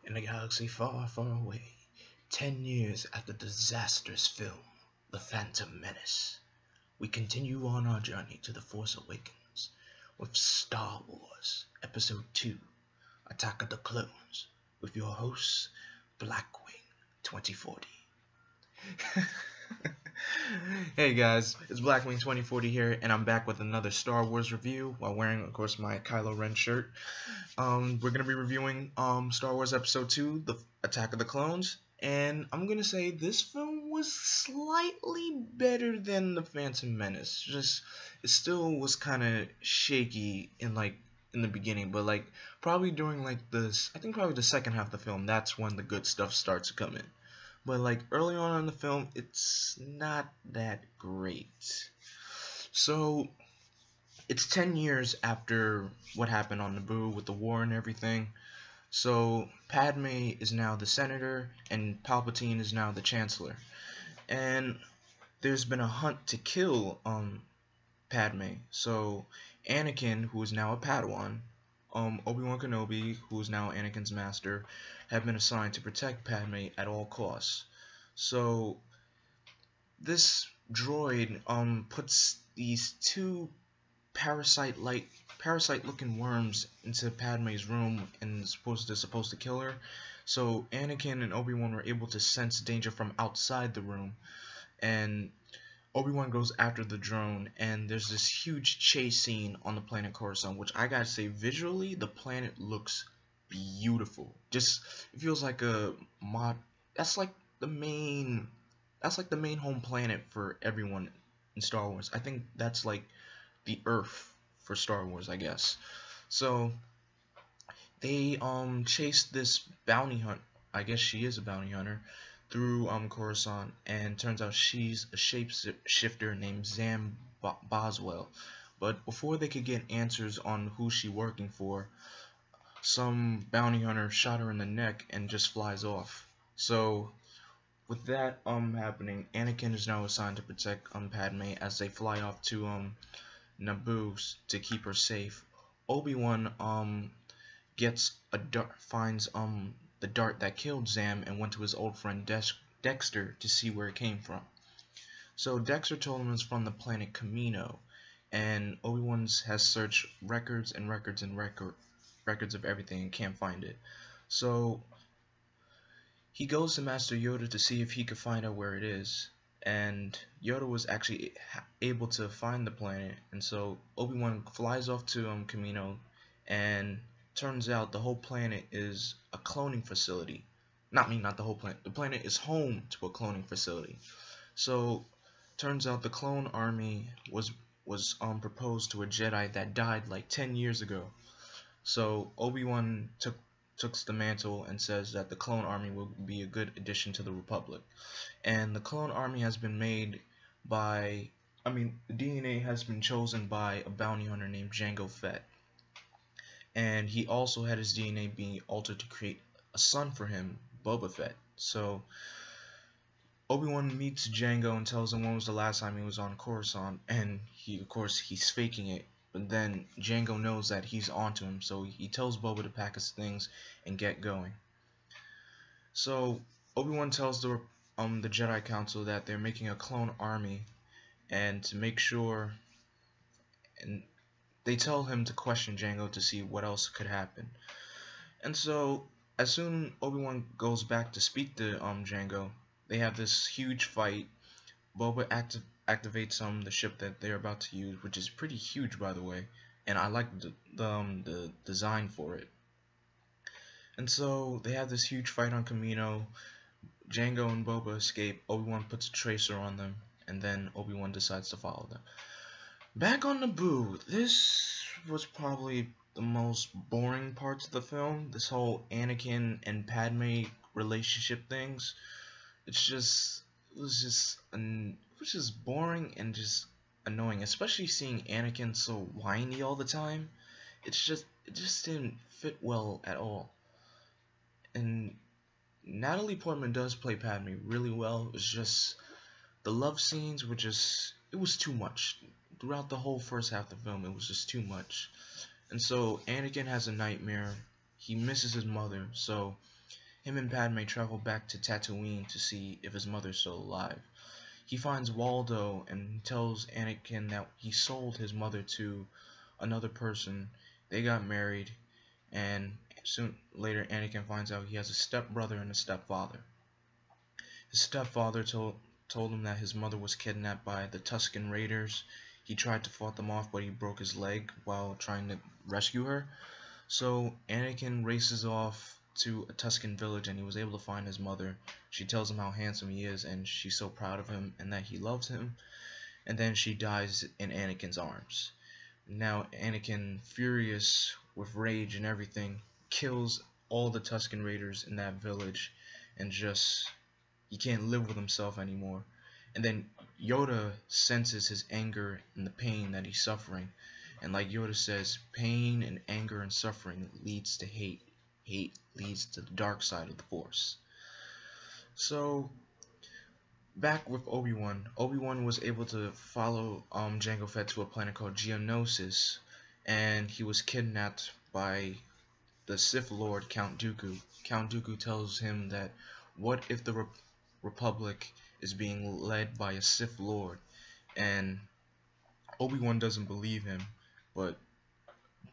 In a galaxy far, far away, 10 years after the disastrous film, The Phantom Menace, we continue on our journey to the Force Awakens with Star Wars Episode 2, Attack of the Clones, with your hosts, Blackwing 2040. Hey guys, it's Blackwing 2040 here, and I'm back with another Star Wars review while wearing, of course, my Kylo Ren shirt. We're gonna be reviewing Star Wars Episode 2, The Attack of the Clones, and I'm gonna say this film was slightly better than The Phantom Menace. Just it still was kind of shaky in the beginning, but probably during this, I think probably the second half of the film, that's when the good stuff starts to come in. But early on in the film, it's not that great. So it's 10 years after what happened on Naboo with the war and everything. So Padme is now the senator and Palpatine is now the chancellor. And there's been a hunt to kill Padme. So Anakin, who is now a Padawan, Obi-Wan Kenobi, who is now Anakin's master, have been assigned to protect Padme at all costs. So this droid puts these two parasite-looking worms into Padme's room and supposed to kill her. So Anakin and Obi-Wan were able to sense danger from outside the room, and Obi-Wan goes after the drone, and there's this huge chase scene on the planet Coruscant, which I gotta say, visually, the planet looks beautiful. Just, it feels like a mod. That's like the main. That's like the main home planet for everyone in Star Wars. I think that's like the Earth for Star Wars, I guess. So they chased this bounty hunt. I guess she is a bounty hunter through Coruscant, and turns out she's a shapeshifter named Zam Boswell. But before they could get answers on who she's working for, some bounty hunter shot her in the neck and just flies off. So with that happening, Anakin is now assigned to protect Padme as they fly off to Naboo to keep her safe. Obi-Wan finds the dart that killed Zam and went to his old friend Dexter to see where it came from. So Dexter told him it's from the planet Kamino, and Obi-Wan has searched records of everything and can't find it. So he goes to Master Yoda to see if he could find out where it is, and Yoda was actually able to find the planet, and so Obi-Wan flies off to Kamino, and turns out the whole planet is a cloning facility. Not the whole planet. The planet is home to a cloning facility. So turns out the clone army was proposed to a Jedi that died like 10 years ago. So Obi-Wan took the mantle and says that the clone army will be a good addition to the Republic. And the clone army has been made by, the DNA has been chosen by a bounty hunter named Jango Fett. And he also had his DNA being altered to create a son for him, Boba Fett. So Obi-Wan meets Jango and tells him when was the last time he was on Coruscant, and he's faking it. But then Jango knows that he's onto him, so he tells Boba to pack his things and get going. So Obi-Wan tells the Jedi Council that they're making a clone army, and to make sure, and they tell him to question Jango to see what else could happen. And so as soon Obi-Wan goes back to speak to Jango, they have this huge fight. Boba activates the ship that they're about to use, which is pretty huge, by the way, and I like the design for it. And so they have this huge fight on Kamino. Jango and Boba escape. Obi-Wan puts a tracer on them, and then Obi-Wan decides to follow them. Back on Naboo, this was probably the most boring parts of the film. This whole Anakin and Padme relationship things. It was just boring and just annoying, especially seeing Anakin so whiny all the time. It just didn't fit well at all. And Natalie Portman does play Padme really well. It's just the love scenes were it was too much. Throughout the whole first half of the film, it was just too much. And so Anakin has a nightmare. He misses his mother, so him and Padme travel back to Tatooine to see if his mother's still alive. He finds Waldo and tells Anakin that he sold his mother to another person. They got married, and soon later Anakin finds out he has a stepbrother and a stepfather. His stepfather told him that his mother was kidnapped by the Tusken Raiders. He tried to fight them off, but he broke his leg while trying to rescue her. So Anakin races off to a Tusken village, and he was able to find his mother. She tells him how handsome he is, and she's so proud of him and that he loves him. And then she dies in Anakin's arms. Now Anakin, furious with rage and everything, kills all the Tusken Raiders in that village, and just he can't live with himself anymore. And then Yoda senses his anger and the pain that he's suffering. And like Yoda says, pain and anger and suffering leads to hate. Hate leads to the dark side of the Force. So, back with Obi-Wan. Obi-Wan was able to follow Jango Fett to a planet called Geonosis. And he was kidnapped by the Sith Lord Count Dooku. Count Dooku tells him that, what if the Republic is being led by a Sith Lord? And Obi-Wan doesn't believe him, but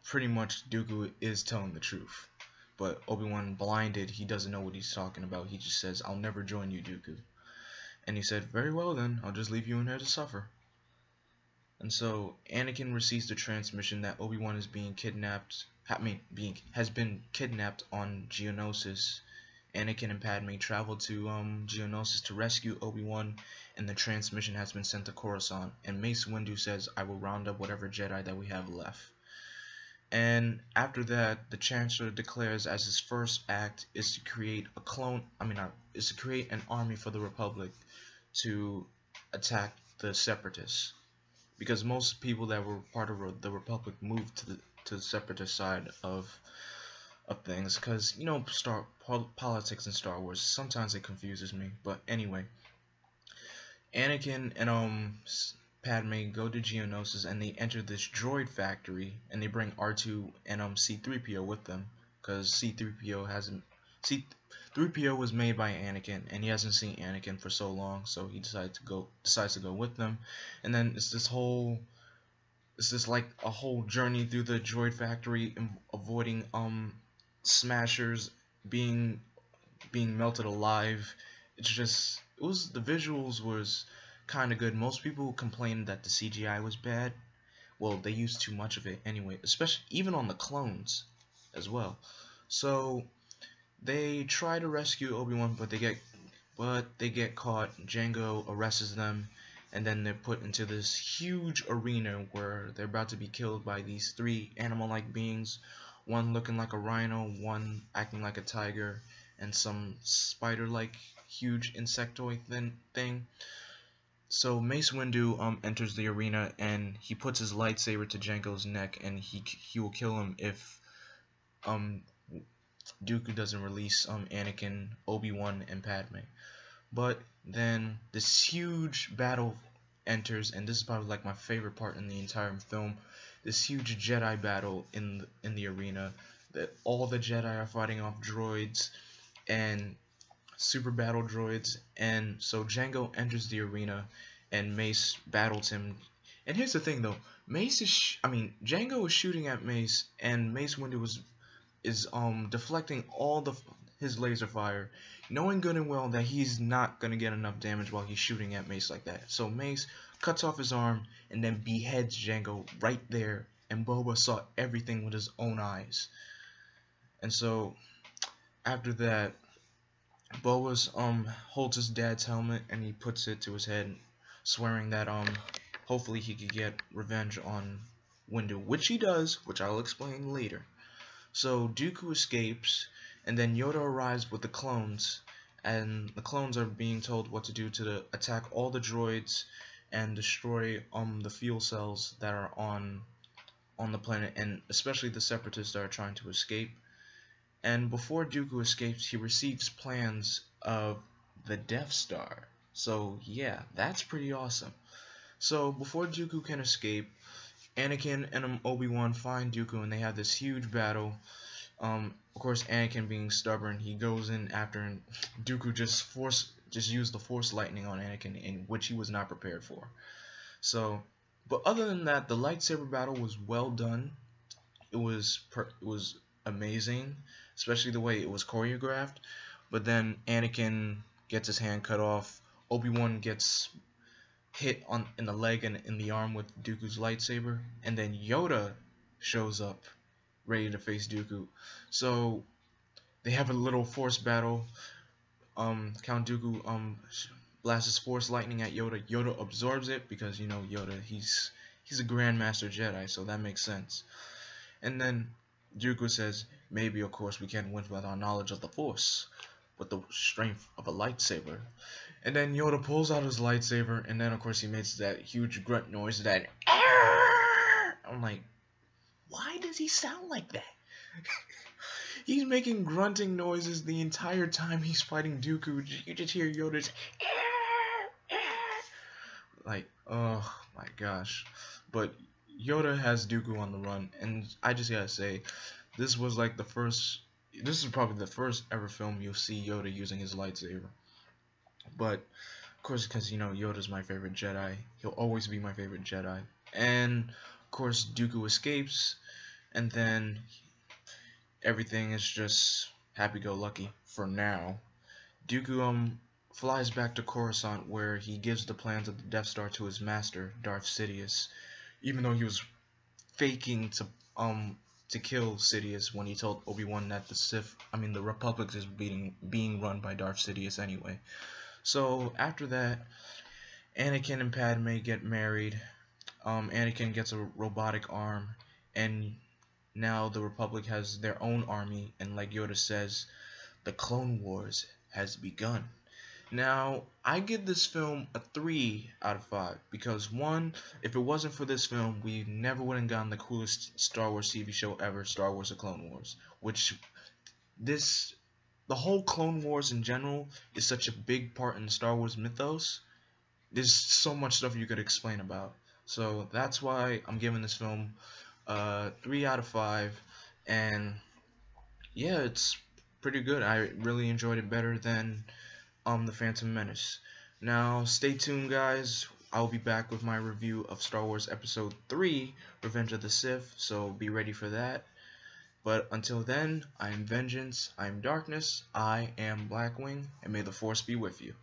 pretty much Dooku is telling the truth. But Obi-Wan, blinded, he doesn't know what he's talking about. He just says, "I'll never join you, Dooku." And he said, "Very well then, I'll just leave you in here to suffer." And so Anakin receives the transmission that Obi-Wan is being kidnapped. Has been kidnapped on Geonosis. Anakin and Padme travel to Geonosis to rescue Obi-Wan, and the transmission has been sent to Coruscant. And Mace Windu says, "I will round up whatever Jedi that we have left." And after that, the Chancellor declares as his first act is to create an army for the Republic to attack the Separatists, because most people that were part of the Republic moved to the Separatist side of things, because politics in Star Wars, sometimes it confuses me. But anyway, Anakin and Padme go to Geonosis, and they enter this droid factory, and they bring R2 and C-3PO with them, because C-3PO was made by Anakin, and he hasn't seen Anakin for so long, so he decides to go with them. And then it's this like a whole journey through the droid factory, avoiding smashers, being melted alive. The visuals was kind of good. Most people complained that the CGI was bad. Well, they used too much of it anyway, especially even on the clones as well. So they try to rescue Obi-Wan, but they get caught. Jango arrests them, and then they're put into this huge arena where they're about to be killed by these three animal-like beings, one looking like a rhino, one acting like a tiger, and some spider-like huge insectoid thing. So Mace Windu enters the arena, and he puts his lightsaber to Jango's neck, and he will kill him if Dooku doesn't release Anakin, Obi-Wan, and Padme. But then this huge battle enters, and this is probably like my favorite part in the entire film. This huge Jedi battle in the arena, that all the Jedi are fighting off droids and super battle droids. And so Jango enters the arena, and Mace battles him. And here's the thing though, Jango is shooting at Mace, and Mace Windu is deflecting all his laser fire, knowing good and well that he's not gonna get enough damage while he's shooting at Mace like that. So Mace cuts off his arm and then beheads Jango right there, and Boba saw everything with his own eyes. And so after that, Boba holds his dad's helmet, and he puts it to his head, swearing that hopefully he could get revenge on Windu, which he does, which I'll explain later. So Dooku escapes, and then Yoda arrives with the clones, and the clones are being told what to do to attack all the droids and destroy the fuel cells that are on the planet, and especially the Separatists that are trying to escape. And before Dooku escapes, he receives plans of the Death Star. So yeah, that's pretty awesome. So before Dooku can escape, Anakin and Obi-Wan find Dooku, and they have this huge battle. Of course, Anakin being stubborn, he goes in after, and Dooku just used the Force lightning on Anakin, in which he was not prepared for. So, but other than that, the lightsaber battle was well done. It was amazing, especially the way it was choreographed. But then Anakin gets his hand cut off. Obi-Wan gets hit in the leg and in the arm with Dooku's lightsaber, and then Yoda shows up ready to face Dooku. So they have a little force battle. Count Dooku blasts his force lightning at Yoda. Yoda absorbs it because Yoda, he's a Grandmaster Jedi, so that makes sense. And then Dooku says, maybe of course we can't win with our knowledge of the Force, but the strength of a lightsaber. And then Yoda pulls out his lightsaber, and then of course he makes that huge grunt noise, that I'm like, why does he sound like that? He's making grunting noises the entire time he's fighting Dooku. You just hear Yoda's like, oh my gosh. But Yoda has Dooku on the run, and I just gotta say, this is probably the first ever film you'll see Yoda using his lightsaber. But of course, because Yoda's my favorite Jedi, he'll always be my favorite Jedi. And of course, Dooku escapes, and then everything is just happy-go-lucky for now. Dooku flies back to Coruscant, where he gives the plans of the Death Star to his master, Darth Sidious, even though he was faking to kill Sidious when he told Obi-Wan that the Republic is being run by Darth Sidious anyway. So after that, Anakin and Padme get married. Anakin gets a robotic arm, and now the Republic has their own army, and like Yoda says, the Clone Wars has begun. Now, I give this film a 3 out of 5 because, one, if it wasn't for this film, we never would have gotten the coolest Star Wars TV show ever, Star Wars: The Clone Wars, the whole Clone Wars in general is such a big part in the Star Wars mythos. There's so much stuff you could explain about. So that's why I'm giving this film 3 out of 5, and yeah, it's pretty good. I really enjoyed it better than The Phantom Menace. Now, stay tuned, guys. I'll be back with my review of Star Wars Episode 3, Revenge of the Sith, so be ready for that. But until then, I am Vengeance, I am Darkness, I am Blackwing, and may the Force be with you.